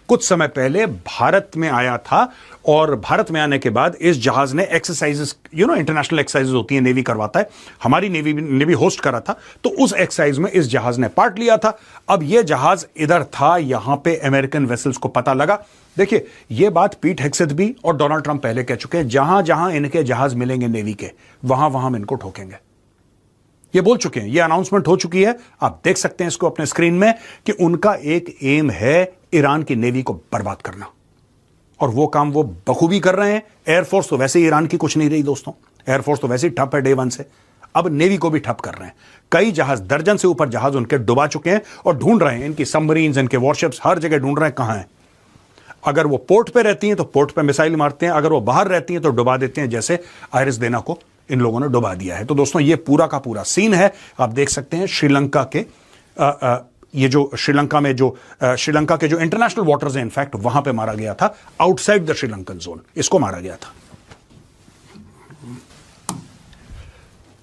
कुछ समय पहले भारत में आया था और भारत में आने के बाद इस जहाज ने एक्सरसाइजेस, इंटरनेशनल एक्सरसाइजेस होती है, नेवी करवाता है, हमारी नेवी होस्ट करा था, तो उस एक्सरसाइज में इस जहाज ने पार्ट लिया था। अब यह जहाज इधर था, यहां पे अमेरिकन वेसल्स को पता लगा। देखिए, यह बात पीट हेग्सेथ भी और डोनाल्ड ट्रंप पहले कह चुके हैं, जहां जहां इनके जहाज मिलेंगे नेवी के, वहां वहां हम इनको ठोकेंगे। ये बोल चुके हैं, ये अनाउंसमेंट हो चुकी है, आप देख सकते हैं इसको अपने स्क्रीन में, कि उनका एक एम है ईरान की नेवी को बर्बाद करना, और वो काम वो बखूबी कर रहे हैं। एयरफोर्स तो वैसे ही ईरान की कुछ नहीं रही दोस्तों, एयरफोर्स तो वैसे ही ठप है डे वन से, अब नेवी को भी ठप कर रहे हैं। कई जहाज, दर्जन से ऊपर जहाज उनके डुबा चुके हैं और ढूंढ रहे हैं, इनकी सबमरीन्स, इनके वॉरशिप्स, हर जगह ढूंढ रहे हैं कहां है। अगर वो पोर्ट पे रहती हैं तो पोर्ट पे मिसाइल मारते हैं, अगर वो बाहर रहती हैं तो डुबा देते हैं, जैसे आयरिस देना को इन लोगों ने डुबा दिया है। तो दोस्तों, ये पूरा का पूरा सीन है, आप देख सकते हैं। श्रीलंका के ये जो श्रीलंका में जो श्रीलंका के जो इंटरनेशनल वाटर्स हैं, इनफैक्ट वहां पे मारा गया था, आउटसाइड द श्रीलंकन जोन इसको मारा गया था।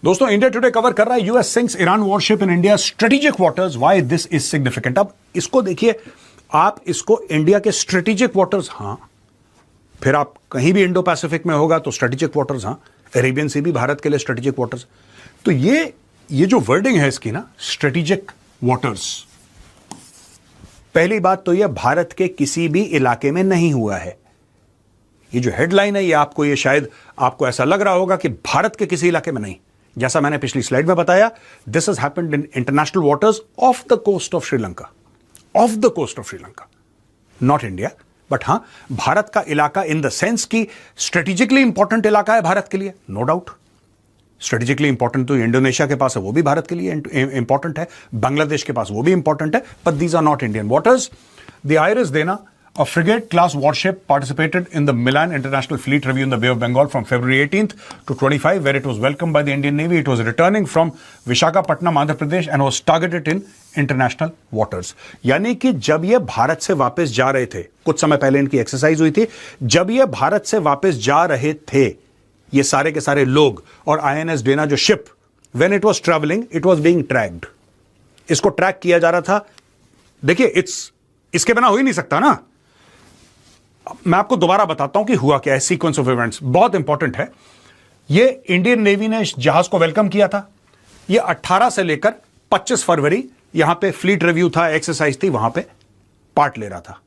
दोस्तों, इंडिया टुडे कवर कर रहा है US sinks Iran worship in India strategic waters, why this is significant. अब इसको देखिए, आप इसको इंडिया के स्ट्रेटेजिक वाटर्स, हां, फिर आप कहीं भी इंडो पैसिफिक में होगा तो स्ट्रेटेजिक वाटर्स, हां, अरेबियन सी भी भारत के लिए स्ट्रेटेजिक वाटर्स। तो ये जो वर्डिंग है इसकी ना, स्ट्रेटेजिक वाटर्स, पहली बात तो यह भारत के किसी भी इलाके में नहीं हुआ है। ये जो हेडलाइन है, ये आपको, ये शायद आपको ऐसा लग रहा होगा कि भारत के किसी इलाके में नहीं, जैसा मैंने पिछली स्लाइड में बताया, this has happened in international waters of the coast of Sri Lanka, of the coast of Sri Lanka, not India, but हां, भारत का इलाका इन द सेंस की स्ट्रेटेजिकली इंपॉर्टेंट इलाका है भारत के लिए, नो डाउट। स्ट्रेटेजिकली इंपॉर्टेंट तो इंडोनेशिया के पास है, वो भी भारत के लिए इंपॉर्टेंट है, बांग्लादेश के पास वो भी इंपॉर्टेंट है, but these are not Indian waters. The IRIS Dena, a frigate class warship, participated in the Milan International Fleet Review in the Bay of Bengal from February 18th to 25, where it was welcomed by the Indian Navy. It was returning from Visakhapatnam, Andhra Pradesh, and was targeted in international waters. यानी कि जब ये भारत से वापस जा रहे थे, कुछ समय पहले इनकी एक्सरसाइज हुई थी, जब ये भारत से वापस जा रहे थे, ये सारे के सारे लोग, और INS डेना जो ship, when it was traveling, it was being tracked. इसको ट्रैक किया जा रहा था। देखिए, इसके बिना हो ही नहीं सकता ना। मैं आपको दोबारा बताता हूं कि हुआ क्या है, सीक्वेंस ऑफ इवेंट्स बहुत इंपॉर्टेंट है। ये इंडियन नेवी ने इस जहाज को वेलकम किया था। ये 18 से लेकर 25 फरवरी यहां पे फ्लीट रिव्यू था, एक्सरसाइज थी, वहां पे पार्ट ले रहा था।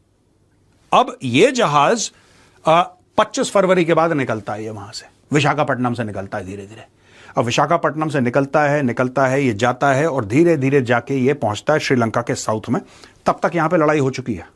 अब ये जहाज 25 फरवरी के बाद निकलता है, ये वहां से विशाखापट्टनम से निकलता है धीरे धीरे। अब विशाखापट्टनम से निकलता है, ये जाता है और धीरे धीरे जाके ये पहुंचता है श्रीलंका के साउथ में। तब तक यहां पे लड़ाई हो चुकी है।